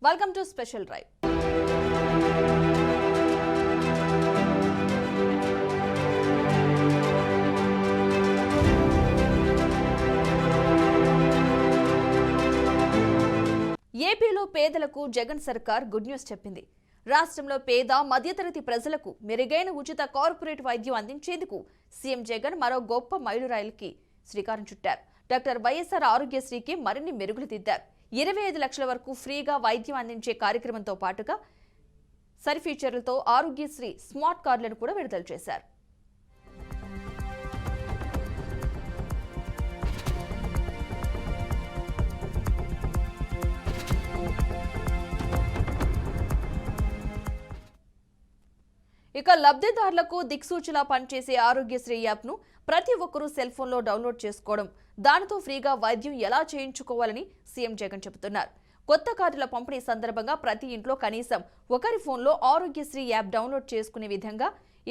Welcome to special drive. ఏపీలో పేదలకు జగన్ సర్కార్ గుడ్ న్యూస్ చెప్పింది. రాష్ట్రంలో పేద మధ్యతరగతి ప్రజలకు మెరుగైన ఉచిత కార్పొరేట్ వైద్యం అందించేందుకు సీఎం జగన్ మరో గొప్ప మైలురాయికి శ్రీకారం చుట్టారు. డాక్టర్ వైఎస్ఆర్ ఆరోగ్యశ్రీకి మరిన్ని మెరుగులు దిద్దారు. 25 లక్షల వరకు ఫ్రీగా వైద్యం అందించే కార్యక్రమంతో పాటుగా సరి ఫీచర్లతో ఆరోగ్యశ్రీ స్మార్ట్ కార్డులను కూడా విడుదల చేశారు. ఇక లబ్ధిదారులకు దిక్సూచిలా పనిచేసే ఆరోగ్యశ్రీ యాప్ను ప్రతి ఒక్కరూ సెల్ ఫోన్లో డౌన్లోడ్ చేసుకోవడం, దానితో ఫ్రీగా వైద్యం ఎలా చేయించుకోవాలని సీఎం జగన్ చెబుతున్నారు. కొత్త కార్డుల పంపిణీ సందర్భంగా ప్రతి ఇంట్లో కనీసం ఒకరి ఫోన్లో ఆరోగ్యశ్రీ యాప్ డౌన్లోడ్ చేసుకునే విధంగా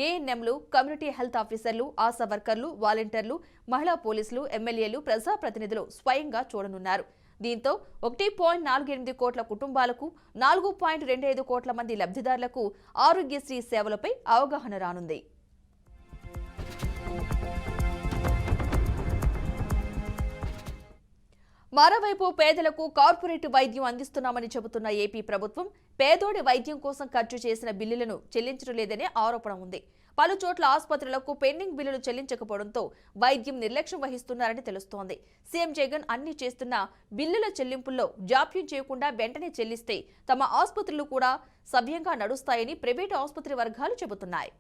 ఏఎన్ఎంలు, కమ్యూనిటీ హెల్త్ ఆఫీసర్లు, ఆశా వర్కర్లు, వాలంటీర్లు, మహిళా పోలీసులు, ఎమ్మెల్యేలు, ప్రజాప్రతినిధులు స్వయంగా చూడనున్నారు. దీంతో 1.48 కోట్ల కుటుంబాలకు, 4.25 కోట్ల మంది లబ్ధిదారులకు ఆరోగ్యశ్రీ సేవలపై అవగాహన రానుంది. మరోవైపు పేదలకు కార్పొరేట్ వైద్యం అందిస్తున్నామని చెబుతున్న ఏపీ ప్రభుత్వం పేదోడి వైద్యం కోసం ఖర్చు చేసిన బిల్లులను చెల్లించడం లేదనే ఆరోపణ ఉంది. పలు చోట్ల ఆసుపత్రులకు పెండింగ్ బిల్లులు చెల్లించకపోవడంతో వైద్యం నిర్లక్ష్యం వహిస్తున్నారని తెలుస్తోంది. సీఎం జగన్ అన్ని చేస్తున్న బిల్లుల చెల్లింపుల్లో జాప్యం చేయకుండా వెంటనే చెల్లిస్తే తమ ఆసుపత్రులు కూడా సవ్యంగా నడుస్తాయని ప్రైవేటు ఆసుపత్రి వర్గాలు చెబుతున్నాయి.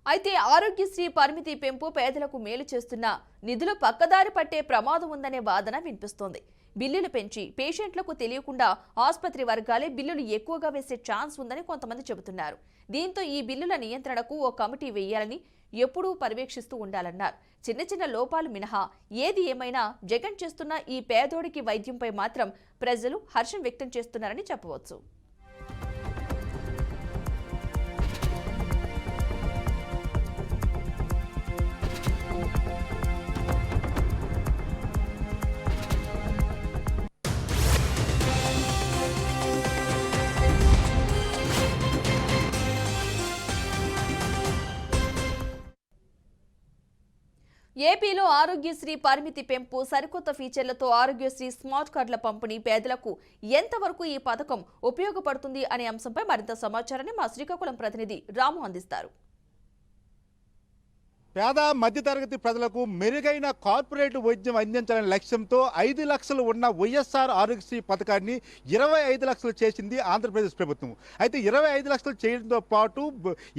అయితే ఆరోగ్యశ్రీ పరిమితి పెంపు పేదలకు మేలు చేస్తున్న నిధులు పక్కదారి పట్టే ప్రమాదం ఉందనే వాదన వినిపిస్తోంది. బిల్లులు పెంచి పేషెంట్లకు తెలియకుండా ఆసుపత్రి వర్గాలే బిల్లులు ఎక్కువగా వేసే ఛాన్స్ ఉందని కొంతమంది చెబుతున్నారు. దీంతో ఈ బిల్లుల నియంత్రణకు ఓ కమిటీ వేయాలని ఎప్పుడూ పర్యవేక్షిస్తూ ఉండాలన్నారు. చిన్న చిన్న లోపాలు మినహా ఏది ఏమైనా జగన్ చేస్తున్న ఈ పేదోడికి వైద్యంపై మాత్రం ప్రజలు హర్షం వ్యక్తం చేస్తున్నారని చెప్పవచ్చు. ఏపీలో ఆరోగ్యశ్రీ పరిమితి పెంపు, సరికొత్త ఫీచర్లతో ఆరోగ్యశ్రీ స్మార్ట్ కార్డుల పంపిణీ పేదలకు ఎంతవరకు ఈ పథకం ఉపయోగపడుతుంది అనే అంశంపై మరింత సమాచారాన్ని మా శ్రీకాకుళం ప్రతినిధి రాము అందిస్తారు. పేద మధ్యతరగతి ప్రజలకు మెరుగైన కార్పొరేట్ వైద్యం అందించాలనే లక్ష్యంతో 5 లక్షలు ఉన్న వైఎస్ఆర్ ఆరోగ్యశ్రీ పథకాన్ని 25 లక్షలు చేసింది ఆంధ్రప్రదేశ్ ప్రభుత్వం. అయితే 25 లక్షలు చేయడంతో పాటు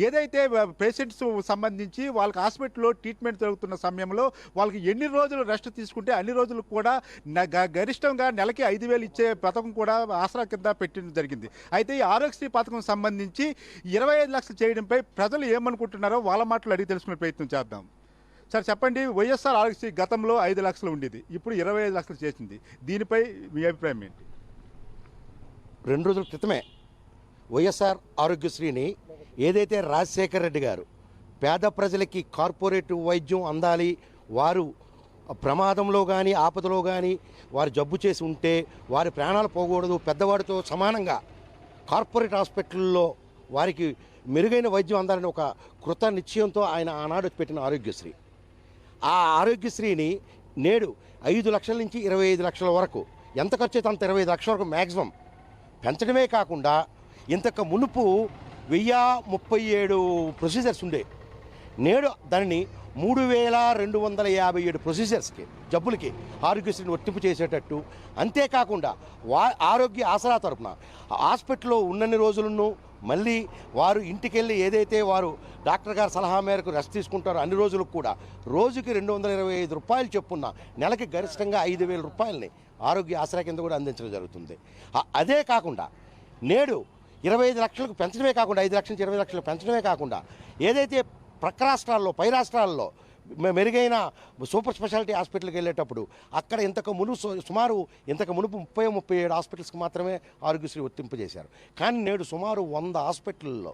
ఏదైతే పేషెంట్స్ సంబంధించి వాళ్ళకి హాస్పిటల్లో ట్రీట్మెంట్ జరుగుతున్న సమయంలో వాళ్ళకి ఎన్ని రోజులు రెస్ట్ తీసుకుంటే అన్ని రోజులు కూడా గరిష్టంగా నెలకి 5,000 ఇచ్చే పథకం కూడా ఆసరా కింద పెట్టడం జరిగింది. అయితే ఈ ఆరోగ్యశ్రీ పథకం సంబంధించి 25 లక్షలు చేయడంపై ప్రజలు ఏమనుకుంటున్నారో వాళ్ళ మాటలు అడిగి తెలుసుకునే ప్రయత్నం చేద్దాం. సార్ చెప్పండి, వైఎస్ఆర్ ఆరోగ్యశ్రీ గతంలో 5 లక్షలు ఉండేది, ఇప్పుడు 25 లక్షలు చేసింది. దీనిపై మీ అభిప్రాయం ఏంటి? 2 రోజుల క్రితమే వైఎస్ఆర్ ఆరోగ్యశ్రీని ఏదైతే రాజశేఖర్ రెడ్డి గారు పేద ప్రజలకి కార్పొరేట్ వైద్యం అందాలి, వారు ప్రమాదంలో కానీ ఆపదలో కానీ వారు జబ్బు చేసి ఉంటే వారి ప్రాణాలు పోకూడదు, పెద్దవాడితో సమానంగా కార్పొరేట్ హాస్పిటల్లో వారికి మెరుగైన వైద్యం అందాలని ఒక కృత నిశ్చయంతో ఆయన ఆనాడు పెట్టిన ఆరోగ్యశ్రీ. ఆ ఆరోగ్యశ్రీని నేడు 5 లక్షల నుంచి 25 లక్షల వరకు, ఎంత ఖర్చు అయితే అంత 25 లక్షల వరకు మ్యాక్సిమం పెంచడమే కాకుండా ఇంతకు మునుపు 1037 ప్రొసీజర్స్ ఉండే, నేడు దానిని 3,257 ప్రొసీజర్స్కి జబ్బులకి ఆరోగ్యశ్రీని వర్తింపు చేసేటట్టు, అంతేకాకుండా ఆరోగ్య ఆసరా తరపున హాస్పిటల్లో ఉన్నన్ని రోజులను మళ్ళీ వారు ఇంటికెళ్ళి ఏదైతే వారు డాక్టర్ గారి సలహా మేరకు రెస్ట్ తీసుకుంటారో అన్ని రోజులకు కూడా రోజుకి 225 రూపాయలు చొప్పున నెలకి గరిష్టంగా 5,000 రూపాయలని ఆరోగ్య ఆసరా కింద కూడా అందించడం జరుగుతుంది. అదే కాకుండా నేడు 25 లక్షలకు పెంచడమే కాకుండా 5 లక్షల నుంచి 20 లక్షలు పెంచడమే కాకుండా ఏదైతే ప్రక్క రాష్ట్రాల్లో పై రాష్ట్రాల్లో మెరుగైన సూపర్ స్పెషాలిటీ హాస్పిటల్కి వెళ్ళేటప్పుడు అక్కడ సుమారు ఇంతకు మునుపు 37 హాస్పిటల్స్కి మాత్రమే ఆరోగ్యశ్రీ వర్తింపజేశారు. కానీ నేడు సుమారు 100 హాస్పిటల్లో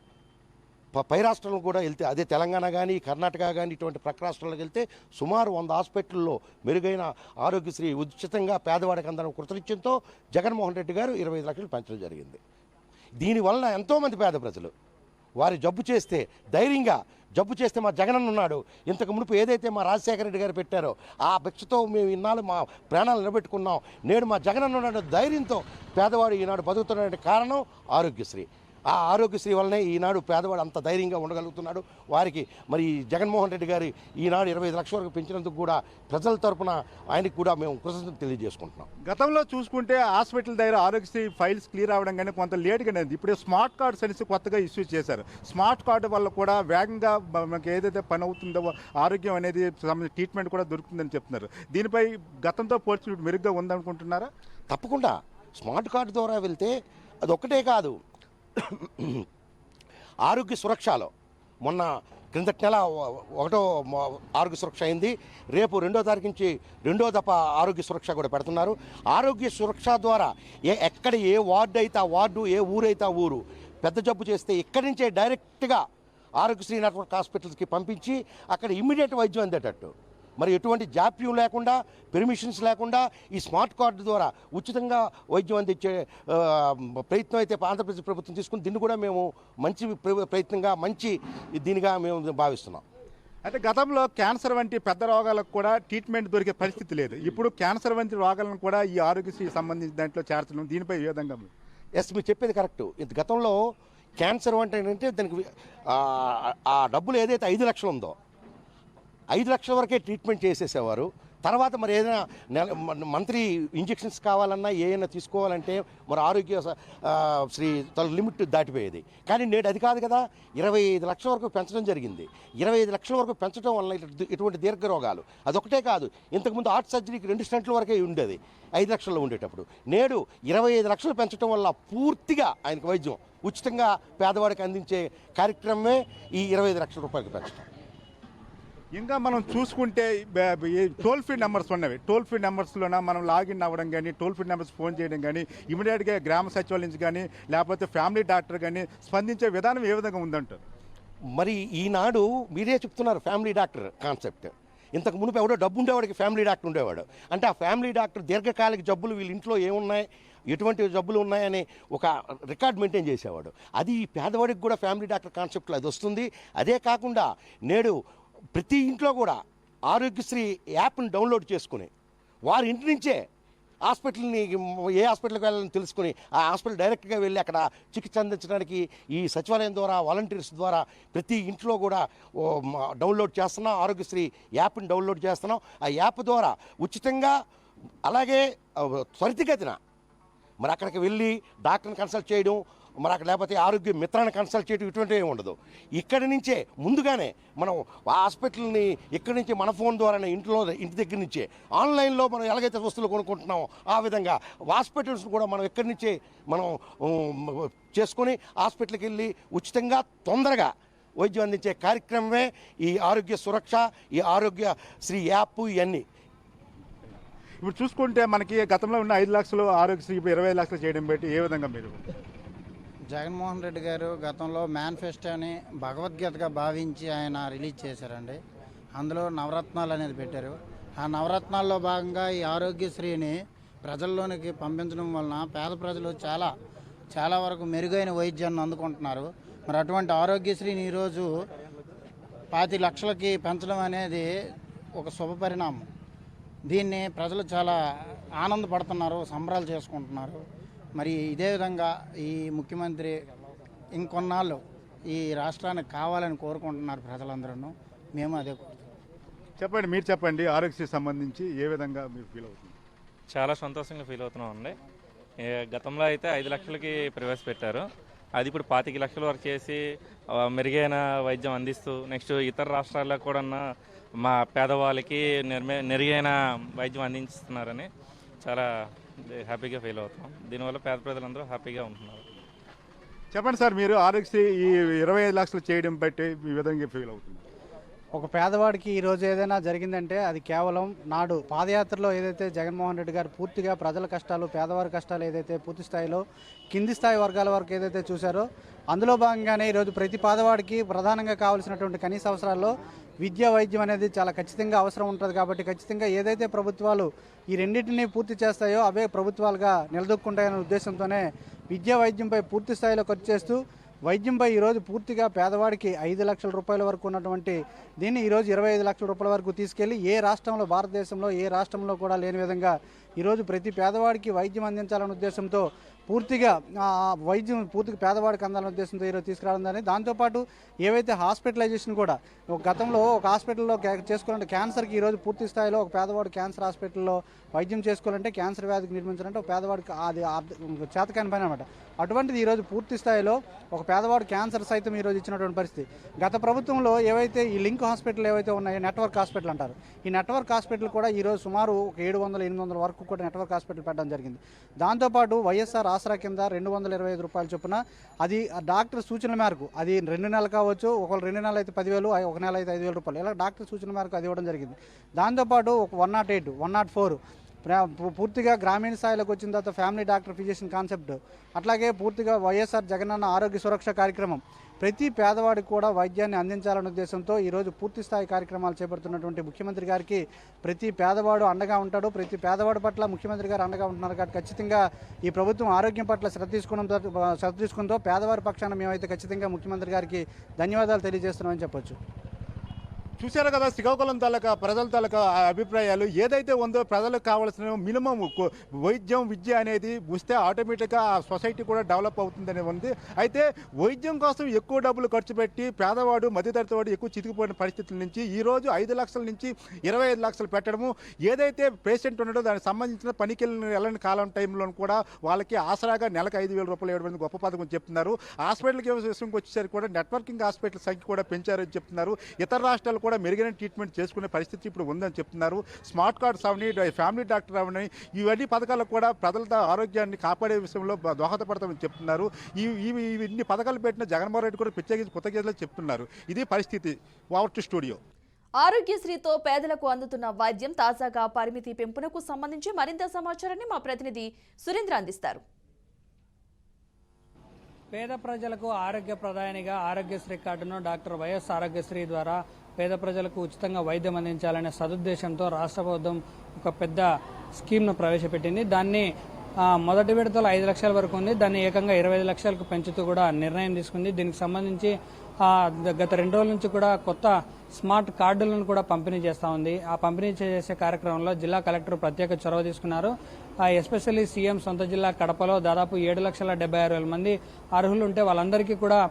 పై రాష్ట్రాలకు కూడా వెళ్తే, అదే తెలంగాణ కానీ కర్ణాటక కానీ ఇటువంటి ప్రక్క రాష్ట్రాలకు వెళ్తే సుమారు 100 హాస్పిటల్లో మెరుగైన ఆరోగ్యశ్రీ ఉచితంగా పేదవాడికి అందరం కృతనిశ్చయంతో జగన్మోహన్ రెడ్డి గారు 25 లక్షలు పెంచడం జరిగింది. దీనివల్ల ఎంతోమంది పేద ప్రజలు వారి జబ్బు చేస్తే ధైర్యంగా జబ్బు చేస్తే మా జగనన్న ఉన్నాడు, ఇంతకు మునుపు ఏదైతే మా రాజశేఖర రెడ్డి గారు పెట్టారో ఆ భిక్షతో మేము ఇన్నాళ్ళు మా ప్రాణాలు నిలబెట్టుకున్నాం, నేడు మా జగనన్న ఉన్నాడు ధైర్యంతో పేదవాడు ఈనాడు బతుకుతున్న కారణం ఆరోగ్యశ్రీ. ఆ ఆరోగ్యశ్రీ వల్లనే ఈనాడు పేదవాడు అంత ధైర్యంగా ఉండగలుగుతున్నాడు. వారికి మరి జగన్మోహన్ రెడ్డి గారు ఈనాడు 25 లక్షల వరకు పెంచినందుకు కూడా ప్రజల తరపున ఆయనకు కూడా మేము కృతజ్ఞతలు తెలియజేసుకుంటున్నాం. గతంలో చూసుకుంటే హాస్పిటల్ దగ్గర ఆరోగ్యశ్రీ ఫైల్స్ క్లియర్ అవ్వడం కానీ కొంత లేట్గానే ఉంది. ఇప్పుడు స్మార్ట్ కార్డ్స్ అనేసి కొత్తగా ఇష్యూ చేశారు. స్మార్ట్ కార్డు వల్ల కూడా వేగంగా మనకి ఏదైతే పని అవుతుందో ఆరోగ్యం అనేది ట్రీట్మెంట్ కూడా దొరుకుతుందని చెప్తున్నారు. దీనిపై గతంతో పోల్చి మెరుగ్గా ఉందనుకుంటున్నారా? తప్పకుండా స్మార్ట్ కార్డు ద్వారా వెళ్తే అది ఒక్కటే కాదు, ఆరోగ్య సురక్షలో మొన్న క్రిందటి నెల 1వ ఆరోగ్య సురక్ష అయింది. రేపు 2వ తారీఖు నుంచి 2వ దఫ ఆరోగ్య సురక్ష కూడా పెడుతున్నారు. ఆరోగ్య సురక్ష ద్వారా ఎక్కడ ఏ వార్డు అయితే ఆ వార్డు, ఏ ఊరు అయితే ఆ ఊరు పెద్ద జబ్బు చేస్తే ఇక్కడి నుంచే డైరెక్ట్గా ఆరోగ్యశ్రీ నెట్వర్క్ హాస్పిటల్స్కి పంపించి అక్కడ ఇమ్మీడియట్ వైద్యం అందేటట్టు, మరి ఎటువంటి జాప్యం లేకుండా, పెర్మిషన్స్ లేకుండా ఈ స్మార్ట్ కార్డు ద్వారా ఉచితంగా వైద్యం అందించే ప్రయత్నం అయితే ఆంధ్రప్రదేశ్ ప్రభుత్వం తీసుకుని దీన్ని కూడా మేము మంచి ప్రయత్నంగా మంచి దీనిగా మేము భావిస్తున్నాం. అయితే గతంలో క్యాన్సర్ వంటి పెద్ద రోగాలకు కూడా ట్రీట్మెంట్ దొరికే పరిస్థితి లేదు. ఇప్పుడు క్యాన్సర్ వంటి రోగాలను కూడా ఈ ఆరోగ్యశ్రీ సంబంధించిన దాంట్లో చేర్చడం, దీనిపై ఏ విధంగా? మీరు చెప్పేది కరెక్టు. గతంలో క్యాన్సర్ అంటే ఏంటంటే దానికి ఆ డబ్బులు ఏదైతే 5 లక్షలు ఉందో 5 లక్షల వరకే ట్రీట్మెంట్ చేసేసేవారు. తర్వాత మరి ఏదైనా మంత్లీ ఇంజెక్షన్స్ కావాలన్నా ఏమైనా తీసుకోవాలంటే మరి ఆరోగ్య శ్రీ లిమిట్ దాటిపోయేది. కానీ నేడు అది కాదు కదా, 25 లక్షల వరకు పెంచడం జరిగింది. 25 లక్షల వరకు పెంచడం వల్ల ఇటువంటి దీర్ఘ రోగాలు అదొకటే కాదు, ఇంతకుముందు హార్ట్ సర్జరీకి 2 స్టంట్ల వరకే ఉండేది 5 లక్షల్లో ఉండేటప్పుడు. నేడు 25 లక్షలు పెంచడం వల్ల పూర్తిగా ఆయనకు వైద్యం ఉచితంగా పేదవాడికి అందించే కార్యక్రమమే ఈ 25 లక్షల రూపాయలకు పెంచడం. ఇంకా మనం చూసుకుంటే టోల్ ఫ్రీ నెంబర్స్ ఉన్నవి. టోల్ ఫ్రీ నెంబర్స్లోన మనం లాగిన్ అవ్వడం కానీ, టోల్ ఫ్రీ నెంబర్స్ ఫోన్ చేయడం కానీ, ఇమీడియట్గా గ్రామ సచివాలయం నుంచి కానీ లేకపోతే ఫ్యామిలీ డాక్టర్ కానీ స్పందించే విధానం ఏ విధంగా ఉందంటారు? మరి ఈనాడు మీరే చెప్తున్నారు ఫ్యామిలీ డాక్టర్ కాన్సెప్ట్. ఇంతకు మునుపు ఎవడో డబ్బు ఉండేవాడికి ఫ్యామిలీ డాక్టర్ ఉండేవాడు. అంటే ఆ ఫ్యామిలీ డాక్టర్ దీర్ఘకాలిక జబ్బులు వీళ్ళ ఇంట్లో ఏమున్నాయి, ఎటువంటి జబ్బులు ఉన్నాయని ఒక రికార్డ్ మెయింటైన్ చేసేవాడు. అది పేదవాడికి కూడా ఫ్యామిలీ డాక్టర్ కాన్సెప్ట్లో అది వస్తుంది. అదే కాకుండా నేడు ప్రతి ఇంట్లో కూడా ఆరోగ్యశ్రీ యాప్ని డౌన్లోడ్ చేసుకుని వారి ఇంటి నుంచే హాస్పిటల్ని ఏ హాస్పిటల్కి వెళ్ళాలని తెలుసుకుని ఆ హాస్పిటల్ డైరెక్ట్గా వెళ్ళి అక్కడ చికిత్స అందించడానికి ఈ సచివాలయం ద్వారా వాలంటీర్స్ ద్వారా ప్రతి ఇంట్లో కూడా డౌన్లోడ్ చేస్తున్నాం. ఆరోగ్యశ్రీ యాప్ని డౌన్లోడ్ చేస్తున్నాం. ఆ యాప్ ద్వారా ఉచితంగా అలాగే త్వరితగతిన మరి అక్కడికి వెళ్ళి డాక్టర్ని కన్సల్ట్ చేయడం, మరి అక్కడ లేకపోతే ఆరోగ్య మిత్రాన్ని కన్సల్ట్ చేయడం ఇటువంటివి ఏమి ఉండదు. ఇక్కడి నుంచే ముందుగానే మనం ఆ హాస్పిటల్ని ఇక్కడి నుంచి మన ఫోన్ ద్వారానే ఇంటి దగ్గర నుంచే ఆన్లైన్లో మనం ఎలాగైతే వస్తువులు కొనుక్కుంటున్నామో ఆ విధంగా హాస్పిటల్స్ కూడా మనం ఇక్కడి నుంచే మనం చేసుకొని హాస్పిటల్కి వెళ్ళి ఉచితంగా తొందరగా వైద్యం అందించే కార్యక్రమమే ఈ ఆరోగ్య సురక్ష, ఈ ఆరోగ్య శ్రీ యాప్. ఇవన్నీ ఇప్పుడు చూసుకుంటే మనకి గతంలో ఉన్న 5 లక్షలు ఆరోగ్యశ్రీ 25 లక్షలు చేయడం బట్టి ఏ విధంగా మీరు? జగన్మోహన్ రెడ్డి గారు గతంలో మేనిఫెస్టోని భగవద్గీతగా భావించి ఆయన రిలీజ్ చేశారండి. అందులో నవరత్నాలు అనేది పెట్టారు. ఆ నవరత్నాల్లో భాగంగా ఈ ఆరోగ్యశ్రీని ప్రజల్లోనికి పంపించడం వలన పేద ప్రజలు చాలా వరకు మెరుగైన వైద్యాన్ని అందుకుంటున్నారు. మరి అటువంటి ఆరోగ్యశ్రీని ఈరోజు 25 లక్షలకి పెంచడం అనేది ఒక శుభపరిణామం. దీన్ని ప్రజలు చాలా ఆనందపడుతున్నారు, సంబరాలు చేసుకుంటున్నారు. మరి ఇదే విధంగా ఈ ముఖ్యమంత్రి ఇంకొన్నాళ్ళు ఈ రాష్ట్రానికి కావాలని కోరుకుంటున్నారు ప్రజలందరూ. మేము అదే చెప్పండి, మీరు చెప్పండి. ఆరోగ్యశ్రీ సంబంధించి ఏ విధంగా మీరు ఫీల్ అవుతుంది? చాలా సంతోషంగా ఫీల్ అవుతున్నాం అండి. గతంలో అయితే 5 లక్షలకి ప్రవేశపెట్టారు. అది ఇప్పుడు 25 లక్షల వరకు చేసి మెరుగైన వైద్యం అందిస్తూ నెక్స్ట్ ఇతర రాష్ట్రాల్లో కూడా మా పేదవాళ్ళకి మెరుగైన వైద్యం అందిస్తున్నారని చాలా హ్యాపీగా ఫీల్ అవుతున్నాం. దీనివల్ల పేద ప్రజలందరూ హ్యాపీగా ఉంటున్నారు. చెప్పండి సార్, మీరు ఆరోగ్యశ్రీ ఈ 25 లక్షలు చేయడం బట్టి ఈ విధంగా ఫీల్ అవుతుంది? ఒక పేదవాడికి ఈరోజు ఏదైనా జరిగిందంటే అది కేవలం నాడు పాదయాత్రలో ఏదైతే జగన్మోహన్ రెడ్డి గారు పూర్తిగా ప్రజల కష్టాలు, పేదవారి కష్టాలు ఏదైతే పూర్తి స్థాయిలో కింది స్థాయి వర్గాల వరకు ఏదైతే చూశారో అందులో భాగంగానే ఈరోజు ప్రతి పేదవాడికి ప్రధానంగా కావాల్సినటువంటి కనీస అవసరాల్లో విద్య, వైద్యం అనేది చాలా ఖచ్చితంగా అవసరం ఉంటుంది. కాబట్టి ఖచ్చితంగా ఏదైతే ప్రభుత్వాలు ఈ రెండింటినీ పూర్తి చేస్తాయో అవే ప్రభుత్వాలుగా నిలదొక్కుంటాయనే ఉద్దేశంతోనే విద్య, వైద్యంపై పూర్తి స్థాయిలో ఖర్చు చేస్తూ వైద్యంపై ఈరోజు పూర్తిగా పేదవాడికి 5 లక్షల రూపాయల వరకు ఉన్నటువంటి దీన్ని ఈరోజు 25 లక్షల రూపాయల వరకు తీసుకెళ్లి ఏ రాష్ట్రంలో, భారతదేశంలో ఏ రాష్ట్రంలో కూడా లేని విధంగా ఈరోజు ప్రతి పేదవాడికి వైద్యం అందించాలనే ఉద్దేశంతో పూర్తిగా వైద్యం పూర్తిగా పేదవాడికి అందాలనే ఉద్దేశంతో ఈరోజు తీసుకురావడం జరిగింది. దాంతోపాటు ఏవైతే హాస్పిటలైజేషన్ కూడా గతంలో ఒక హాస్పిటల్లో చేసుకోవాలంటే క్యాన్సర్కి ఈరోజు పూర్తి స్థాయిలో ఒక పేదవాడు క్యాన్సర్ హాస్పిటల్లో వైద్యం చేసుకోవాలంటే, క్యాన్సర్ వ్యాధికి నిర్మించాలంటే ఒక పేదవాడికి అది చేతకాని పని అనమాట. అటువంటిది ఈరోజు పూర్తి స్థాయిలో ఒక పేదవాడు క్యాన్సర్ సైతం ఈరోజు ఇచ్చినటువంటి పరిస్థితి. గత ప్రభుత్వంలో ఏవైతే ఈ లింక్ హాస్పిటల్ ఏవైతే ఉన్నాయో, నెట్వర్క్ హాస్పిటల్ అంటారు, ఈ నెట్వర్క్ హాస్పిటల్ కూడా ఈరోజు సుమారు ఒక 700-800 వరకు కూడా నెట్వర్క్ హాస్పిటల్ పెట్టడం జరిగింది. దాంతోపాటు వైఎస్ఆర్ ఆసరా కింద 225 రూపాయల చొప్పున అది డాక్టర్ సూచనల మేరకు, అది 2 నెలలు కావచ్చు, ఒకళ్ళు 2 నెలలు అయితే 10,000, ఒక నెల అయితే 5,000 రూపాయలు, ఇలా డాక్టర్ సూచన మేరకు అది ఇవ్వడం జరిగింది. దాంతోపాటు ఒక 108, 104 పూర్తిగా గ్రామీణ స్థాయిలోకి వచ్చిన తర్వాత ఫ్యామిలీ డాక్టర్ ఫిజిషియన్ కాన్సెప్ట్, అట్లాగే పూర్తిగా వైఎస్ఆర్ జగనన్న ఆరోగ్య సురక్ష కార్యక్రమం ప్రతి పేదవాడికి కూడా వైద్యాన్ని అందించాలనే ఉద్దేశంతో ఈరోజు పూర్తి స్థాయి కార్యక్రమాలు చేపడుతున్నటువంటి ముఖ్యమంత్రి గారికి ప్రతి పేదవాడు అండగా ఉంటాడు. ప్రతి పేదవాడి పట్ల ముఖ్యమంత్రి గారు అండగా ఉంటున్నారు. కాబట్టి ఖచ్చితంగా ఈ ప్రభుత్వం ఆరోగ్యం పట్ల శ్రద్ధ తీసుకుంటూ పేదవారి పక్షాన మేమైతే ఖచ్చితంగా ముఖ్యమంత్రి గారికి ధన్యవాదాలు తెలియజేస్తున్నామని చెప్పొచ్చు. చూశారు కదా శ్రీకాకుళం తాలూకా ప్రజల తాలూకా అభిప్రాయాలు. ఏదైతే ఉందో ప్రజలకు కావాల్సిన మినిమం వైద్యం, విద్య అనేది వస్తే ఆటోమేటిక్గా ఆ సొసైటీ కూడా డెవలప్ అవుతుందనే ఉంది. అయితే వైద్యం కోసం ఎక్కువ డబ్బులు ఖర్చు పెట్టి పేదవాడు, మధ్యతరగతి వాడు ఎక్కువ చితికిపోయిన పరిస్థితుల నుంచి ఈరోజు 5 లక్షల నుంచి 25 లక్షలు పెట్టడము, ఏదైతే పేషెంట్ ఉన్నాడో దానికి సంబంధించిన పనికి వెళ్ళని కాలం టైంలో కూడా వాళ్ళకి ఆసరాగా నెలకు 5,000 రూపాయలు ఇవ్వడం గొప్ప పథకం చెప్తున్నారు. హాస్పిటల్కి విషయంకి వచ్చేసరికి కూడా నెట్వర్కింగ్ హాస్పిటల్ సంఖ్య కూడా పెంచారని చెప్తున్నారు. ఇతర రాష్ట్రాలు కూడా మెరుగైన ట్రీట్మెంట్ చేసుకునే పరిస్థితి ఇప్పుడు ఉందని చెప్తున్నారు. స్మార్ట్ కార్డ్స్ అవని, ఫ్యామిలీ డాక్టర్ అవని, ఇవన్నీ పథకాలకు కూడా ప్రజల ఆరోగ్యాన్ని కాపాడే విషయంలో దోహదపడతామని చెప్తున్నారు. ఇన్ని పథకాలు పెట్టిన జగన్మోహన్ రెడ్డి కూడా ప్రత్యేకించి కృతజ్ఞతలు చెప్తున్నారు. ఇది పరిస్థితి. Over to studio. ఆరోగ్యశ్రీతో పేదలకు అందుతున్న వైద్యం, తాజాగా పరిమితి పెంపునకు సంబంధించి మరింత సమాచారాన్ని మా ప్రతినిధి సురేంద్ర అందిస్తారు. పేద ప్రజలకు ఆరోగ్య ప్రదాయనిగా ఆరోగ్యశ్రీ కార్డును డాక్టర్ వైఎస్ ఆరోగ్యశ్రీ ద్వారా పేద ప్రజలకు ఉచితంగా వైద్యం అందించాలనే సదుద్దేశంతో రాష్ట్ర ప్రభుత్వం ఒక పెద్ద స్కీమ్ను ప్రవేశపెట్టింది. దాన్ని మొదటి విడతలో 5 లక్షల వరకు ఉంది. దాన్ని ఏకంగా 25 లక్షలకు పెంచుతూ కూడా నిర్ణయం తీసుకుంది. దీనికి సంబంధించి గత 2 రోజుల నుంచి కూడా కొత్త స్మార్ట్ కార్డులను కూడా పంపిణీ చేస్తూ ఉంది. ఆ పంపిణీ చేసే కార్యక్రమంలో జిల్లా కలెక్టర్ ప్రత్యేక చొరవ తీసుకున్నారు. ఎస్పెషల్లీ సీఎం సొంత జిల్లా కడపలో దాదాపు 7,76,000 మంది అర్హులు ఉంటే వాళ్ళందరికీ కూడా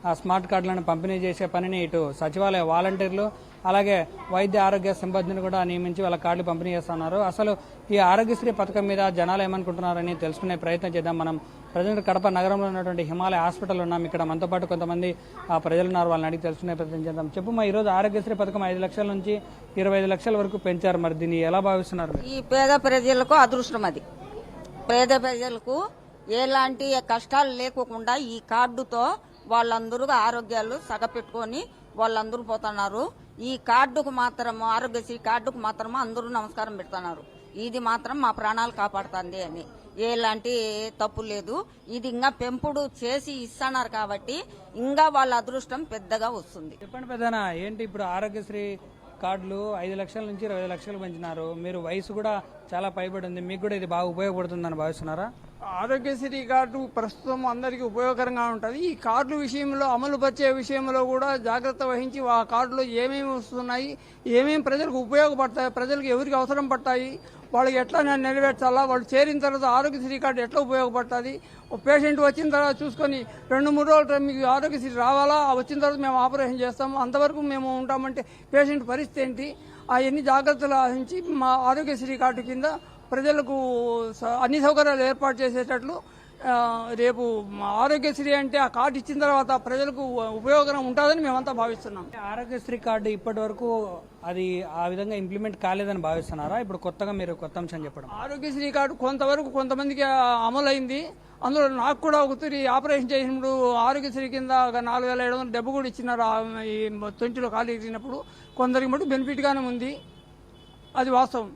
ఆ స్మార్ట్ కార్డులను పంపిణీ చేసే పనిని ఇటు సచివాలయ వాలంటీర్లు, అలాగే వైద్య ఆరోగ్య సిబ్బందిని కూడా నియమించి వాళ్ళ కార్డులు పంపిణీ చేస్తున్నారు. అసలు ఈ ఆరోగ్యశ్రీ పథకం మీద జనాలు ఏమనుకుంటున్నారని తెలుసుకునే ప్రయత్నం చేద్దాం. మనం ప్రజెంట్ కడప నగరంలో ఉన్నటువంటి హిమాలయ హాస్పిటల్ ఉన్నాం. ఇక్కడ మనతో పాటు కొంతమంది ప్రజలు ఉన్నారు, వాళ్ళని అడిగి తెలుసుకునే ప్రయత్నం చేద్దాం. చెప్పు, ఈరోజు ఆరోగ్యశ్రీ పథకం 5 లక్షల నుంచి 25 లక్షల వరకు పెంచారు. మరి దీన్ని ఎలా భావిస్తున్నారు? ఈ పేద ప్రజలకు అదృష్టం, అది పేద ప్రజలకు ఎలాంటి కష్టాలు లేకుండా ఈ కార్డుతో వాళ్ళందరూ ఆరోగ్యాలు సగపెట్టుకొని వాళ్ళందరూ పోతున్నారు. ఈ కార్డుకు మాత్రం, ఆరోగ్యశ్రీ కార్డుకు మాత్రం అందరూ నమస్కారం పెడుతున్నారు. ఇది మాత్రం మా ప్రాణాలు కాపాడుతుంది అని ఎలాంటి తప్పు లేదు. ఇది ఇంకా పెంపుడు చేసి ఇస్తున్నారు కాబట్టి ఇంకా వాళ్ళ అదృష్టం పెద్దగా వస్తుంది. చెప్పండి పెద్దనా, ఏంటి ఇప్పుడు ఆరోగ్యశ్రీ కార్డులు 5 లక్షల నుంచి 20 లక్షలు పెంచినారు. మీరు వయసు కూడా చాలా పైబడి ఉంది, మీకు కూడా ఇది బాగా ఉపయోగపడుతుందని భావిస్తున్నారా? ఆరోగ్యశ్రీ కార్డు ప్రస్తుతం అందరికీ ఉపయోగకరంగా ఉంటుంది. ఈ కార్డు విషయంలో, అమలు పరిచే విషయంలో కూడా జాగ్రత్త వహించి ఆ కార్డులో ఏమేమి వస్తున్నాయి, ఏమేమి ప్రజలకు ఉపయోగపడతాయి, ప్రజలకు ఎవరికి అవసరం పడతాయి, వాళ్ళకి ఎట్లా నెరవేర్చాలా, వాళ్ళు చేరిన తర్వాత ఆరోగ్యశ్రీ కార్డు ఎట్లా ఉపయోగపడుతుంది, పేషెంట్ వచ్చిన తర్వాత చూసుకొని 2-3 రోజులు మీకు ఆరోగ్యశ్రీ రావాలా, వచ్చిన తర్వాత మేము ఆపరేషన్ చేస్తాము, అంతవరకు మేము ఉంటామంటే పేషెంట్ పరిస్థితి ఏంటి, అవన్నీ జాగ్రత్తలు వహించి మా ఆరోగ్యశ్రీ కార్డు కింద ప్రజలకు అన్ని సౌకర్యాలు ఏర్పాటు చేసేటట్లు రేపు ఆరోగ్యశ్రీ అంటే ఆ కార్డు ఇచ్చిన తర్వాత ప్రజలకు ఉపయోగం ఉంటుందని మేమంతా భావిస్తున్నాం. ఆరోగ్యశ్రీ కార్డు ఇప్పటి వరకు అది ఆ విధంగా ఇంప్లిమెంట్ కాలేదని భావిస్తున్నారా? ఇప్పుడు కొత్తగా మీరు కొత్త అంశం చెప్పడం. ఆరోగ్యశ్రీ కార్డు కొంతవరకు కొంతమందికి అమలైంది. అందులో నాకు కూడా ఒకసారి ఆపరేషన్ చేసినప్పుడు ఆరోగ్యశ్రీ కింద 4,700 డబ్బు కూడా ఇచ్చినారు. ఈ తొంచిలో ఖాళీ ఇచ్చినప్పుడు కొందరికి మటు బెనిఫిట్గానే ఉంది, అది వాస్తవం.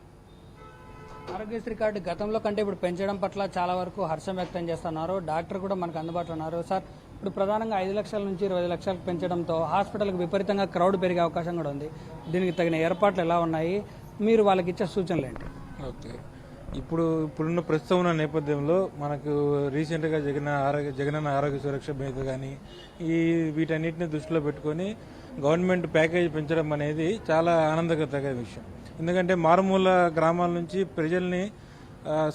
ఆరోగ్యశ్రీ కార్డు గతంలో కంటే ఇప్పుడు పెంచడం పట్ల చాలా వరకు హర్షం వ్యక్తం చేస్తున్నారు. డాక్టర్ కూడా మనకు అందుబాటులో ఉన్నారు. సార్, ఇప్పుడు ప్రధానంగా 5 లక్షల నుంచి 20 లక్షలకు పెంచడంతో హాస్పిటల్కి విపరీతంగా క్రౌడ్ పెరిగే అవకాశం కూడా ఉంది. దీనికి తగిన ఏర్పాట్లు ఎలా ఉన్నాయి? మీరు వాళ్ళకి ఇచ్చే సూచనలు ఏంటి? ఓకే, ఇప్పుడున్న ప్రస్తుతం ఉన్న నేపథ్యంలో మనకు రీసెంట్గా జగనన్న ఆరోగ్య సురక్ష మీద కానీ వీటన్నిటిని దృష్టిలో పెట్టుకొని గవర్నమెంట్ ప్యాకేజ్ పెంచడం అనేది చాలా ఆనందకరమైన విషయం. ఎందుకంటే మారుమూల గ్రామాల నుంచి ప్రజల్ని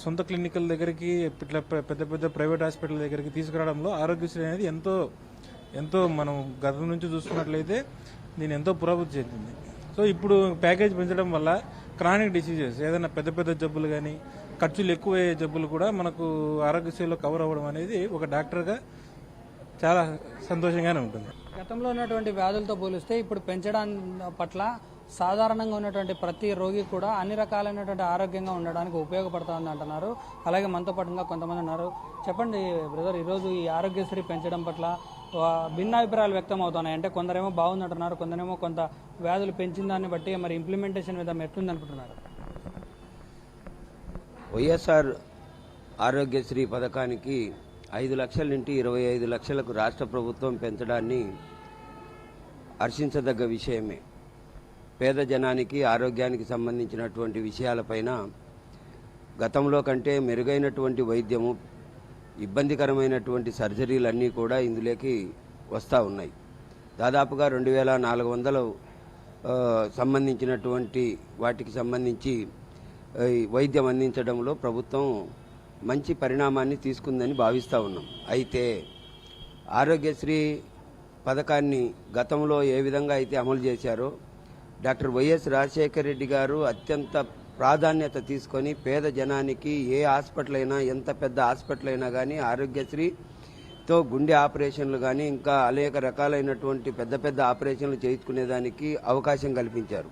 సొంత క్లినికల్ దగ్గరికి ఇట్లా పెద్ద పెద్ద ప్రైవేట్ హాస్పిటల్ దగ్గరికి తీసుకురావడంలో ఆరోగ్యశ్రీ అనేది ఎంతో మనం గతం నుంచి చూసుకున్నట్లయితే దీని ఎంతో పురోగతి చెందింది. సో ఇప్పుడు ప్యాకేజ్ పెంచడం వల్ల క్రానిక్ డిసీజెస్, ఏదైనా పెద్ద పెద్ద జబ్బులు కానీ ఖర్చులు ఎక్కువయ్యే జబ్బులు కూడా మనకు ఆరోగ్యశ్రీలో కవర్ అవ్వడం అనేది ఒక డాక్టర్గా చాలా సంతోషంగానే ఉంటుంది. గతంలో ఉన్నటువంటి వ్యాధులతో పోలిస్తే ఇప్పుడు పెంచడం పట్ల సాధారణంగా ఉన్నటువంటి ప్రతి రోగి కూడా అన్ని రకాలైనటువంటి ఆరోగ్యంగా ఉండడానికి ఉపయోగపడుతుంది అంటున్నారు. అలాగే మనతో పాటుగా కొంతమంది ఉన్నారు. చెప్పండి బ్రదర్, ఈరోజు ఈ ఆరోగ్యశ్రీ పెంచడం పట్ల భిన్నాభిప్రాయాలు వ్యక్తం అవుతున్నాయి. అంటే కొందరేమో బాగుందంటున్నారు, కొందరేమో కొంత వ్యాధులు పెంచిన దాన్ని బట్టి మరి ఇంప్లిమెంటేషన్ విధానం ఎట్లుంది అనుకుంటున్నారు? వైఎస్ఆర్ ఆరోగ్యశ్రీ పథకానికి 5 లక్షల నుండి 25 లక్షలకు రాష్ట్ర ప్రభుత్వం పెంచడాన్ని హర్షించదగ్గ విషయమే. పేద జనానికి ఆరోగ్యానికి సంబంధించినటువంటి విషయాలపైన గతంలో కంటే మెరుగైనటువంటి వైద్యము, ఇబ్బందికరమైనటువంటి సర్జరీలన్నీ కూడా ఇందులోకి వస్తూ ఉన్నాయి. దాదాపుగా 2,400 సంబంధించినటువంటి వాటికి సంబంధించి వైద్యం అందించడంలో ప్రభుత్వం మంచి పరిణామాన్ని తీసుకుందని భావిస్తూ ఉన్నాం. అయితే ఆరోగ్యశ్రీ పథకాన్ని గతంలో ఏ విధంగా అయితే అమలు చేశారో డాక్టర్ వైఎస్ రాజశేఖర రెడ్డి గారు అత్యంత ప్రాధాన్యత తీసుకొని పేద జనానికి ఏ హాస్పిటల్ అయినా, ఎంత పెద్ద హాస్పిటల్ అయినా కానీ ఆరోగ్యశ్రీతో గుండె ఆపరేషన్లు కానీ ఇంకా అనేక రకాలైనటువంటి పెద్ద పెద్ద ఆపరేషన్లు చేయించుకునేదానికి అవకాశం కల్పించారు.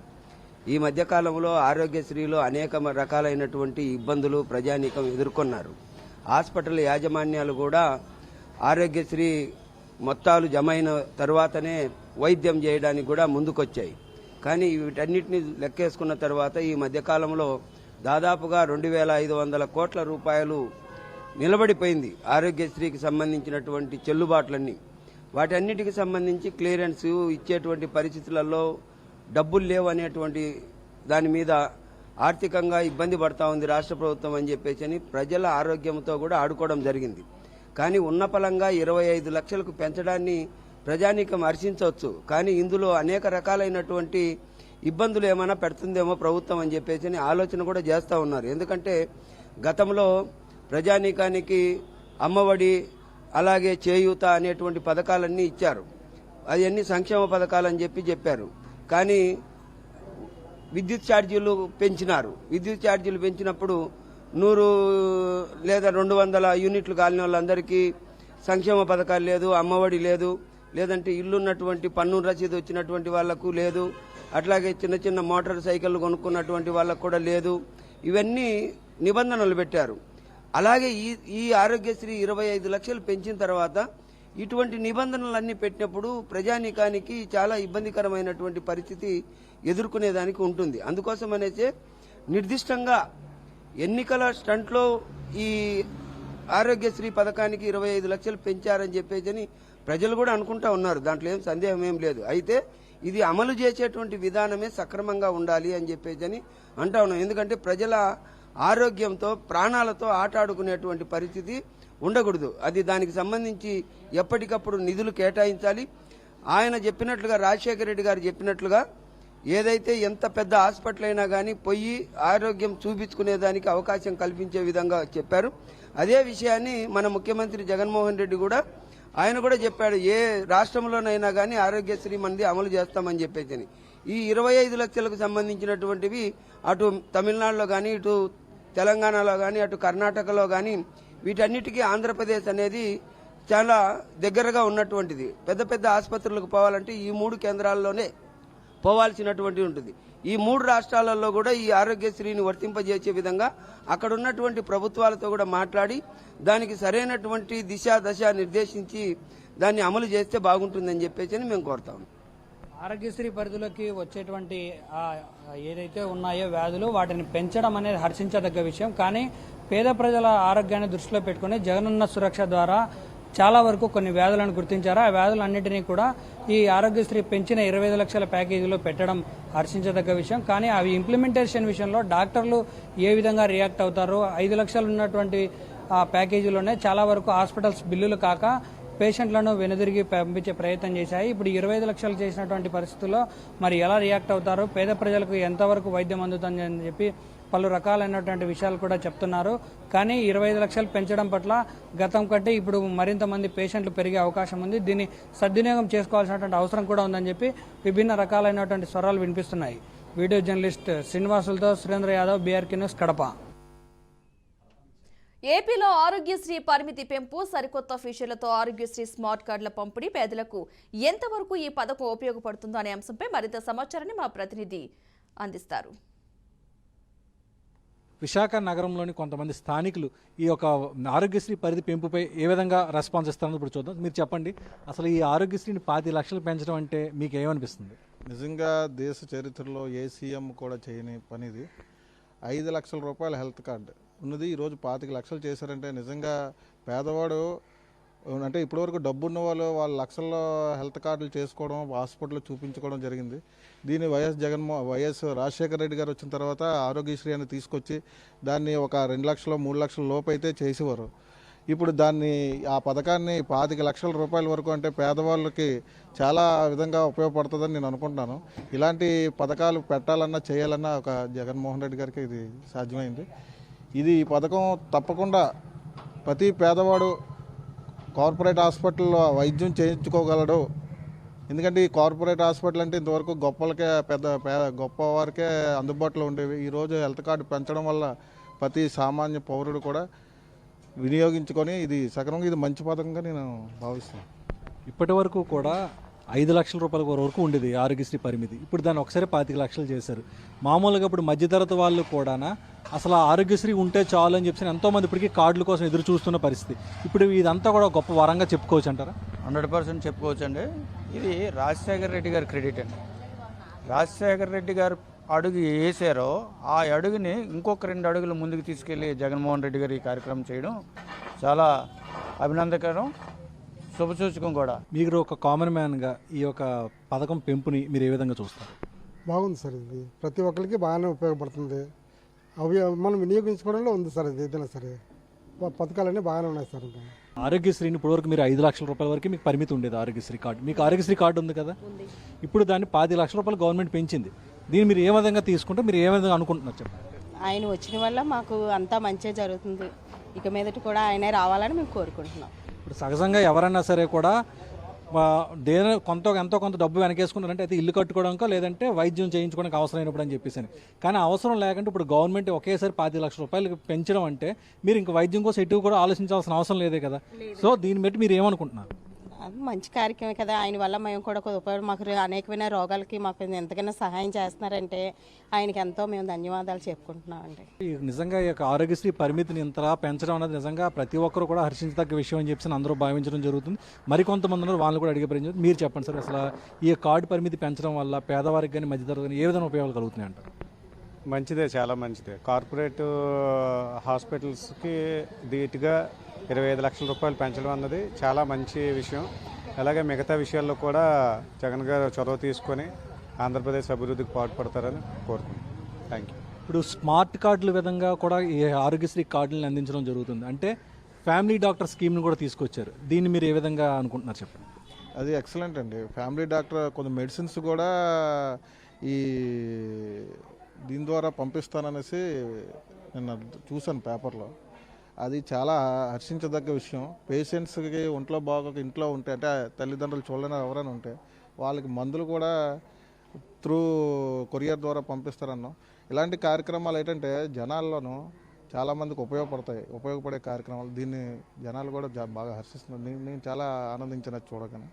ఈ మధ్యకాలంలో ఆరోగ్యశ్రీలో అనేక రకాలైనటువంటి ఇబ్బందులు ప్రజానీకం ఎదుర్కొన్నారు. హాస్పిటల్ యాజమాన్యాలు కూడా ఆరోగ్యశ్రీ మొత్తాలు జమైన తర్వాతనే వైద్యం చేయడానికి కూడా ముందుకొచ్చాయి. కానీ వీటన్నిటిని లెక్కేసుకున్న తర్వాత ఈ మధ్యకాలంలో దాదాపుగా 2,500 కోట్ల రూపాయలు నిలబడిపోయింది ఆరోగ్యశ్రీకి సంబంధించినటువంటి చెల్లుబాట్లన్నీ. వాటన్నిటికి సంబంధించి క్లియరెన్స్ ఇచ్చేటువంటి పరిస్థితులలో డబ్బులు లేవు అనేటువంటి దాని మీద ఆర్థికంగా ఇబ్బంది పడతా ఉంది రాష్ట్ర ప్రభుత్వం అని చెప్పేసి ప్రజల ఆరోగ్యంతో కూడా ఆడుకోవడం జరిగింది. కానీ ఉన్న పలంగా 25 లక్షలకు పెంచడాన్ని ప్రజానీకం హర్షించవచ్చు. కానీ ఇందులో అనేక రకాలైనటువంటి ఇబ్బందులు ఏమైనా పెడుతుందేమో ప్రభుత్వం అని చెప్పేసి ఆలోచన కూడా చేస్తూ ఉన్నారు. ఎందుకంటే గతంలో ప్రజానీకానికి అమ్మఒడి అలాగే చేయూత అనేటువంటి పథకాలన్నీ ఇచ్చారు. అవన్నీ సంక్షేమ పథకాలని చెప్పారు. కానీ విద్యుత్ ఛార్జీలు పెంచినారు. విద్యుత్ ఛార్జీలు పెంచినప్పుడు 100 లేదా 200 యూనిట్లు కాలిన వాళ్ళందరికీ సంక్షేమ పథకాలు లేదు, అమ్మఒడి లేదు, లేదంటే ఇల్లున్నటువంటి పన్ను రసీదు వచ్చినటువంటి వాళ్లకు లేదు, అట్లాగే చిన్న చిన్న మోటార్ సైకిళ్లు కొనుక్కున్నటువంటి వాళ్ళకు కూడా లేదు. ఇవన్నీ నిబంధనలు పెట్టారు. అలాగే ఈ ఆరోగ్యశ్రీ 25 లక్షలు పెంచిన తర్వాత ఇటువంటి నిబంధనలన్నీ పెట్టినప్పుడు ప్రజానీకానికి చాలా ఇబ్బందికరమైనటువంటి పరిస్థితి ఎదుర్కొనేదానికి ఉంటుంది. అందుకోసం అనేసి నిర్దిష్టంగా ఎన్నికల స్టంట్లో ఈ ఆరోగ్యశ్రీ పథకానికి 25 లక్షలు పెంచారని చెప్పేసి ప్రజలు కూడా అనుకుంటా ఉన్నారు. దాంట్లో ఏం సందేహం ఏం లేదు. అయితే ఇది అమలు చేసేటువంటి విధానమే సక్రమంగా ఉండాలి అని చెప్పేసి అంటా ఉన్నాం. ఎందుకంటే ప్రజల ఆరోగ్యంతో ప్రాణాలతో ఆటాడుకునేటువంటి పరిస్థితి ఉండకూడదు. అది దానికి సంబంధించి ఎప్పటికప్పుడు నిధులు కేటాయించాలి. ఆయన చెప్పినట్లుగా, రాజశేఖర రెడ్డి గారు చెప్పినట్లుగా ఏదైతే ఎంత పెద్ద హాస్పిటల్ అయినా కానీ పోయి ఆరోగ్యం చూపించుకునేదానికి అవకాశం కల్పించే విధంగా చెప్పారు. అదే విషయాన్ని మన ముఖ్యమంత్రి జగన్మోహన్ రెడ్డి కూడా ఆయన కూడా చెప్పాడు. ఏ రాష్ట్రంలోనైనా కానీ ఆరోగ్యశ్రీ మనది అమలు చేస్తామని చెప్పేసి. ఈ 25 లక్షలకు సంబంధించినటువంటివి అటు తమిళనాడులో కానీ, ఇటు తెలంగాణలో కానీ, అటు కర్ణాటకలో కానీ వీటన్నిటికీ ఆంధ్రప్రదేశ్ అనేది చాలా దగ్గరగా ఉన్నటువంటిది. పెద్ద పెద్ద ఆసుపత్రులకు పోవాలంటే ఈ 3 కేంద్రాల్లోనే పోవాల్సినటువంటి ఉంటుంది. ఈ 3 రాష్ట్రాలలో కూడా ఈ ఆరోగ్యశ్రీని వర్తింపజేసే విధంగా అక్కడ ఉన్నటువంటి ప్రభుత్వాలతో కూడా మాట్లాడి దానికి సరైనటువంటి దశ నిర్దేశించి దాన్ని అమలు చేస్తే బాగుంటుందని చెప్పేసి మేము కోరుతాం. ఆరోగ్యశ్రీ పరిధిలోకి వచ్చేటువంటి ఏదైతే ఉన్నాయో వ్యాధులు వాటిని పెంచడం అనేది హర్షించదగ్గ విషయం. కానీ పేద ప్రజల ఆరోగ్యాన్ని దృష్టిలో పెట్టుకుని జగనన్న సురక్ష ద్వారా చాలా వరకు కొన్ని వ్యాధులను గుర్తించారు. ఆ వ్యాధులన్నింటినీ కూడా ఈ ఆరోగ్యశ్రీ పెంచిన 25 లక్షల ప్యాకేజీలో పెట్టడం హర్షించదగ్గ విషయం. కానీ అవి ఇంప్లిమెంటేషన్ విషయంలో డాక్టర్లు ఏ విధంగా రియాక్ట్ అవుతారో 5 లక్షలు ఉన్నటువంటి ఆ ప్యాకేజీలోనే చాలా వరకు హాస్పిటల్స్ బిల్లులు కాక పేషెంట్లను వెనుదిరిగి పంపించే ప్రయత్నం చేశాయి. ఇప్పుడు 25 లక్షలు చేసినటువంటి పరిస్థితుల్లో మరి ఎలా రియాక్ట్ అవుతారు, పేద ప్రజలకు ఎంతవరకు వైద్యం అందుతుంది అని చెప్పి పలు రకాలైనటువంటి విషయాలు కూడా చెప్తున్నారు. కానీ 25 లక్షలు పెంచడం పట్ల గతం కంటే ఇప్పుడు మరింత మంది పేషెంట్లు పెరిగే అవకాశం ఉంది. దీన్ని సద్వినియోగం చేసుకోవాల్సినటువంటి అవసరం కూడా ఉందని చెప్పి విభిన్న రకాలైనటువంటి స్వరాలు వినిపిస్తున్నాయి. వీడియో జర్నలిస్ట్ శ్రీనివాసులతో సురేంద్ర యాదవ్, బీఆర్కే న్యూస్, కడప. ఏపీలో ఆరోగ్యశ్రీ పరిమితి పెంపు, సరికొత్త ఫీచర్లతో ఆరోగ్యశ్రీ స్మార్ట్ కార్డుల పంపిణీ పేదలకు ఎంతవరకు ఈ పథకం ఉపయోగపడుతుందో అనే అంశంపై మరింత సమాచారాన్ని మా ప్రతినిధి అందిస్తారు. విశాఖ నగరంలోని కొంతమంది స్థానికులు ఈ యొక్క ఆరోగ్యశ్రీ పరిధి పెంపుపై ఏ విధంగా రెస్పాన్స్ ఇస్తారో ఇప్పుడు చూద్దాం. మీరు చెప్పండి, అసలు ఈ ఆరోగ్యశ్రీని 25 లక్షలు పెంచడం అంటే మీకు ఏమనిపిస్తుంది? నిజంగా దేశ చరిత్రలో ఏ సీఎం కూడా చేయని పనిది. 5 లక్షల రూపాయల హెల్త్ కార్డు ఉన్నది ఈరోజు 25 లక్షలు చేశారంటే నిజంగా పేదవాడు అంటే ఇప్పటివరకు డబ్బున్న వాళ్ళు వాళ్ళ లక్షల్లో హెల్త్ కార్డులు చేసుకోవడం, హాస్పిటల్లో చూపించుకోవడం జరిగింది. దీన్ని వైఎస్ రాజశేఖర రెడ్డి గారు వచ్చిన తర్వాత ఆరోగ్యశ్రీ అని తీసుకొచ్చి దాన్ని ఒక 2 లక్షలు 3 లక్షల లోపు అయితే చేసేవారు. ఇప్పుడు దాన్ని ఆ పథకాన్ని 25 లక్షల రూపాయల వరకు అంటే పేదవాళ్ళకి చాలా విధంగా ఉపయోగపడుతుందని నేను అనుకుంటున్నాను. ఇలాంటి పథకాలు పెట్టాలన్నా చేయాలన్నా ఒక జగన్మోహన్ రెడ్డి గారికి ఇది సాధ్యమైంది. ఈ పథకం తప్పకుండా ప్రతి పేదవాడు కార్పొరేట్ హాస్పిటల్లో వైద్యం చేయించుకోగలడు. ఎందుకంటే ఈ కార్పొరేట్ హాస్పిటల్ అంటే ఇంతవరకు గొప్ప వారికే అందుబాటులో ఉండేవి. ఈరోజు హెల్త్ కార్డు పెంచడం వల్ల ప్రతి సామాన్య పౌరుడు కూడా వినియోగించుకొని ఇది సక్రమంగా ఇది మంచి పథకంగా నేను భావిస్తున్నాను. ఇప్పటి వరకు కూడా 5 లక్షల రూపాయల వరకు ఉండేది ఆరోగ్యశ్రీ పరిమితి. ఇప్పుడు దాన్ని ఒకసారి 25 లక్షలు చేశారు. మామూలుగా ఇప్పుడు మధ్యతరగతి వాళ్ళు కూడా అసలు ఆరోగ్యశ్రీ ఉంటే చాలు అని చెప్పి ఎంతోమంది ఇప్పటికీ కార్డుల కోసం ఎదురు చూస్తున్న పరిస్థితి. ఇప్పుడు ఇదంతా కూడా గొప్ప వరంగా చెప్పుకోవచ్చు అంటారా? 100% చెప్పుకోవచ్చు అండి. ఇది రాజశేఖర రెడ్డి గారి క్రెడిట్ అండి. రాజశేఖర రెడ్డి గారు అడుగు వేసారో ఆ అడుగుని ఇంకొక 2 అడుగులు ముందుకు తీసుకెళ్ళి జగన్మోహన్ రెడ్డి గారు ఈ కార్యక్రమం చేయడం చాలా అభినందకరం, శుభసూచకం కూడా. మీరు ఒక కామన్ మ్యాన్గా ఈ యొక్క పథకం పెంపుని మీరు ఏ విధంగా చూస్తారు? బాగుంది సార్, ఇది ప్రతి ఒక్కరికి బాగానే ఉపయోగపడుతుంది. అవి మనం వినియోగించుకోవడంలో ఉంది సార్. ఇది ఏదైనా సరే పథకాలన్నీ బాగానే ఉన్నాయి సార్. ఇంకా ఆరోగ్యశ్రీని ఇప్పటివరకు మీరు 5 లక్షల రూపాయల వరకు మీకు పరిమితి ఉండేది ఆరోగ్యశ్రీ కార్డు. మీకు ఆరోగ్యశ్రీ కార్డు ఉంది కదా, ఇప్పుడు దాన్ని 25 లక్షల రూపాయలు గవర్నమెంట్ పెంచింది. దీన్ని మీరు ఏ విధంగా తీసుకుంటే మీరు ఏ విధంగా అనుకుంటున్నారు చెప్పండి? ఆయన వచ్చిన వల్ల మాకు అంతా మంచిగా జరుగుతుంది. ఇక మీదట కూడా ఆయనే రావాలని మేము కోరుకుంటున్నాం. ఇప్పుడు సహజంగా ఎవరైనా సరే కూడా ఎంతో కొంత డబ్బు వెనకేసుకున్నారంటే అయితే ఇల్లు కట్టుకోవడానికో లేదంటే వైద్యం చేయించుకోవడానికి అవసరమైనప్పుడు అని చెప్పేసి. కానీ అవసరం లేకుంటే ఇప్పుడు గవర్నమెంట్ ఒకేసారి 25 లక్షల రూపాయలు పెంచడం అంటే మీరు ఇంకా వైద్యం కోసం ఎటు కూడా ఆలోచించాల్సిన అవసరం లేదే కదా. సో దీన్ని బట్టి మీరు ఏమనుకుంటున్నారు? మంచి కార్యక్రమం కదా, ఆయన వల్ల మేము కూడా ఉపయోగం, మాకు అనేకమైన రోగాలకి మాకు ఎంతకైనా సహాయం చేస్తున్నారంటే ఆయనకి ఎంతో మేము ధన్యవాదాలు చెప్పుకుంటున్నామండి. నిజంగా ఈ యొక్క ఆరోగ్యశ్రీ పరిమితిని ఇంతలా పెంచడం అనేది నిజంగా ప్రతి ఒక్కరు కూడా హర్షించదగ్గ విషయం అని చెప్పి అందరూ భావించడం జరుగుతుంది. మరికొంతమంది ఉన్నారు, వాళ్ళు కూడా అడిగే ప్రయత్నం. మీరు చెప్పండి సార్, అసలు ఈ కార్డు పరిమితి పెంచడం వల్ల పేదవారికి కానీ మధ్యతరగతి కానీ ఏ విధంగా ఉపయోగాలు కలుగుతున్నాయి అంటారు? మంచిదే, చాలా మంచిదే. కార్పొరేట్ హాస్పిటల్స్కి ధీటుగా 25 లక్షల రూపాయలు పెంచడం అన్నది చాలా మంచి విషయం. అలాగే మిగతా విషయాల్లో కూడా జగన్ గారు చొరవ తీసుకొని ఆంధ్రప్రదేశ్ అభివృద్ధికి పాటుపడతారని కోరుకుంటున్నాను. Thank you. ఇప్పుడు స్మార్ట్ కార్డుల విధంగా కూడా ఈ ఆరోగ్యశ్రీ కార్డులను అందించడం జరుగుతుంది. అంటే ఫ్యామిలీ డాక్టర్ స్కీమ్ని కూడా తీసుకొచ్చారు. దీన్ని మీరు ఏ విధంగా అనుకుంటున్నారు చెప్పండి? అది ఎక్సలెంట్ అండి. ఫ్యామిలీ డాక్టర్ కొన్ని మెడిసిన్స్ కూడా దీని ద్వారా పంపిస్తాననేసి నేను చూశాను పేపర్లో. అది చాలా హర్షించదగ్గ విషయం. పేషెంట్స్కి ఇంట్లో ఉంటే అంటే తల్లిదండ్రులు చూడలేని ఎవరైనా ఉంటే వాళ్ళకి మందులు కూడా కొరియర్ ద్వారా పంపిస్తారన్నాం. ఇలాంటి కార్యక్రమాలు ఏంటంటే జనాల్లోనూ చాలామందికి ఉపయోగపడే కార్యక్రమాలు. దీన్ని జనాలు కూడా బాగా హర్షిస్తున్నారు. నేను చాలా ఆనందించిన చూడగానే.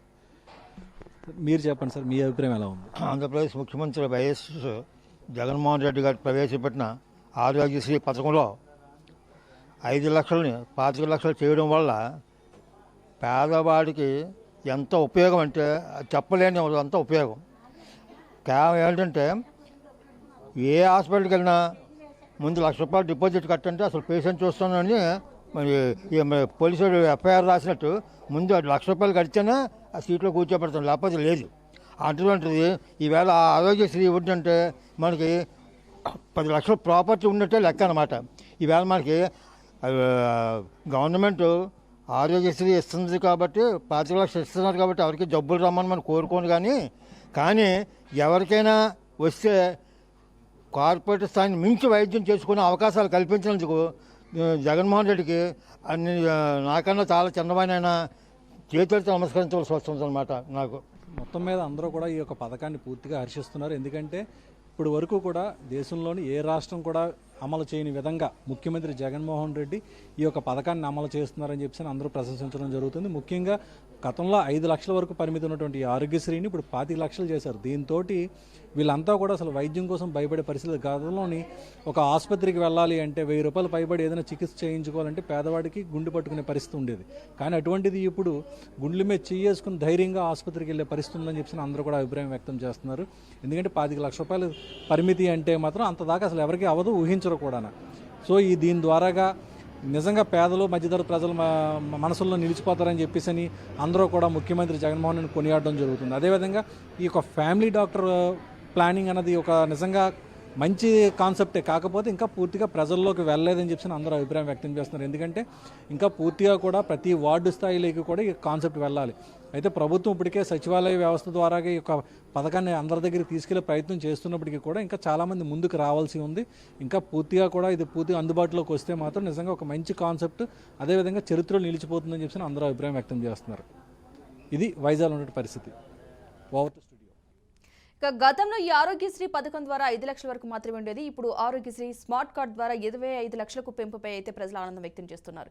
మీరు చెప్పండి సార్, మీ అభిప్రాయం ఎలా ఉంది? ఆంధ్రప్రదేశ్ ముఖ్యమంత్రి వైఎస్ జగన్మోహన్ రెడ్డి గారు ప్రవేశపెట్టిన ఆరోగ్యశ్రీ పథకంలో 5 లక్షలని 25 లక్షలు చేయడం వల్ల పేదవాడికి ఎంత ఉపయోగం అంటే చెప్పలేని అంత ఉపయోగం. కేవలం ఏంటంటే ఏ హాస్పిటల్కి వెళ్ళినా ముందు ₹1,00,000 డిపాజిట్ కట్టంటే అసలు పేషెంట్ చూస్తానని మరి పోలీసులు ఎఫ్ఐఆర్ రాసినట్టు ముందు ₹1,00,000 కడితేనే ఆ సీట్లో కూర్చోబెడతాం, లేకపోతే లేదు. అటువంటిది ఈవేళ ఆరోగ్యశ్రీ ఉందంటే మనకి 10 లక్షల ప్రాపర్టీ ఉన్నట్టే లెక్క అనమాట. ఈవేళ మనకి గవర్నమెంట్ ఆరోగ్యశ్రీ ఇస్తుంది కాబట్టి 25 లక్షలు ఇస్తున్నారు కాబట్టి ఎవరికి జబ్బులు రమ్మని మనం కోరుకోను. కానీ ఎవరికైనా వస్తే కార్పొరేట్ స్థాయిని మించి వైద్యం చేసుకునే అవకాశాలు కల్పించినందుకు జగన్మోహన్ రెడ్డికి అన్ని నాకన్నా చాలా చిన్నవానైనా చేతులతో నమస్కరించవలసి వస్తుంది అనమాట నాకు. మొత్తం మీద అందరూ కూడా ఈ యొక్క పథకాన్ని పూర్తిగా హర్షిస్తున్నారు. ఎందుకంటే ఇప్పుడు వరకు కూడా దేశంలోని ఏ రాష్ట్రం కూడా అమలు చేయని విధంగా ముఖ్యమంత్రి జగన్మోహన్ రెడ్డి ఈ యొక్క పథకాన్ని అమలు చేస్తున్నారని చెప్పి అందరూ ప్రశంసించడం జరుగుతుంది. ముఖ్యంగా గతంలో 5 లక్షల వరకు పరిమితి ఉన్నటువంటి ఈ ఆరోగ్యశ్రీని ఇప్పుడు 25 లక్షలు చేశారు. దీంతో వీళ్ళంతా కూడా అసలు వైద్యం కోసం భయపడే పరిస్థితి. గతంలోని ఒక ఆసుపత్రికి వెళ్ళాలి అంటే ₹1000 పైబడి ఏదైనా చికిత్స చేయించుకోవాలంటే పేదవాడికి గుండె పట్టుకునే పరిస్థితి ఉండేది. కానీ అటువంటిది ఇప్పుడు గుండెల మీద చేసుకుని ధైర్యంగా ఆసుపత్రికి వెళ్ళే పరిస్థితి ఉందని చెప్పి అందరూ కూడా అభిప్రాయం వ్యక్తం చేస్తున్నారు. ఎందుకంటే ₹25 లక్షల పరిమితి అంటే మాత్రం అంత దాకా అసలు ఎవరికి అవదు, ఊహించరు కూడా. సో దీని ద్వారాగా నిజంగా పేదలు మధ్యతరగతి ప్రజల మనసుల్లో నిలిచిపోతారని చెప్పేసి అందరూ కూడా ముఖ్యమంత్రి జగన్మోహన్ రెడ్డిని కొనియాడడం జరుగుతుంది. అదేవిధంగా ఈ యొక్క ఫ్యామిలీ డాక్టర్ ప్లానింగ్ అనేది ఒక నిజంగా మంచి కాన్సెప్టే. కాకపోతే ఇంకా పూర్తిగా ప్రజల్లోకి వెళ్ళలేదని చెప్పి అందరూ అభిప్రాయం వ్యక్తం చేస్తున్నారు. ఎందుకంటే ఇంకా పూర్తిగా కూడా ప్రతి వార్డు స్థాయిలోకి కూడా ఈ కాన్సెప్ట్ వెళ్ళాలి. అయితే ప్రభుత్వం ఇప్పటికే సచివాలయ వ్యవస్థ ద్వారా ఈ యొక్క పథకాన్ని అందరి దగ్గరికి తీసుకెళ్లే ప్రయత్నం చేస్తున్నప్పటికీ కూడా ఇంకా చాలామంది ముందుకు రావాల్సి ఉంది. ఇంకా పూర్తిగా కూడా ఇది పూర్తిగా అందుబాటులోకి వస్తే మాత్రం నిజంగా ఒక మంచి కాన్సెప్ట్, అదేవిధంగా చరిత్రలో నిలిచిపోతుందని చెప్పి అందరూ అభిప్రాయం వ్యక్తం చేస్తున్నారు. ఇది వైజాగ్లో ఉన్న పరిస్థితి. Over to studio. ఇక గతంలో ఈ ఆరోగ్యశ్రీ పథకం ద్వారా 5 లక్షల వరకు మాత్రమే ఉండేది. ఇప్పుడు ఆరోగ్యశ్రీ స్మార్ట్ కార్డ్ ద్వారా 25 లక్షలకు పెంపుపై అయితే ప్రజలు ఆనందం వ్యక్తం చేస్తున్నారు.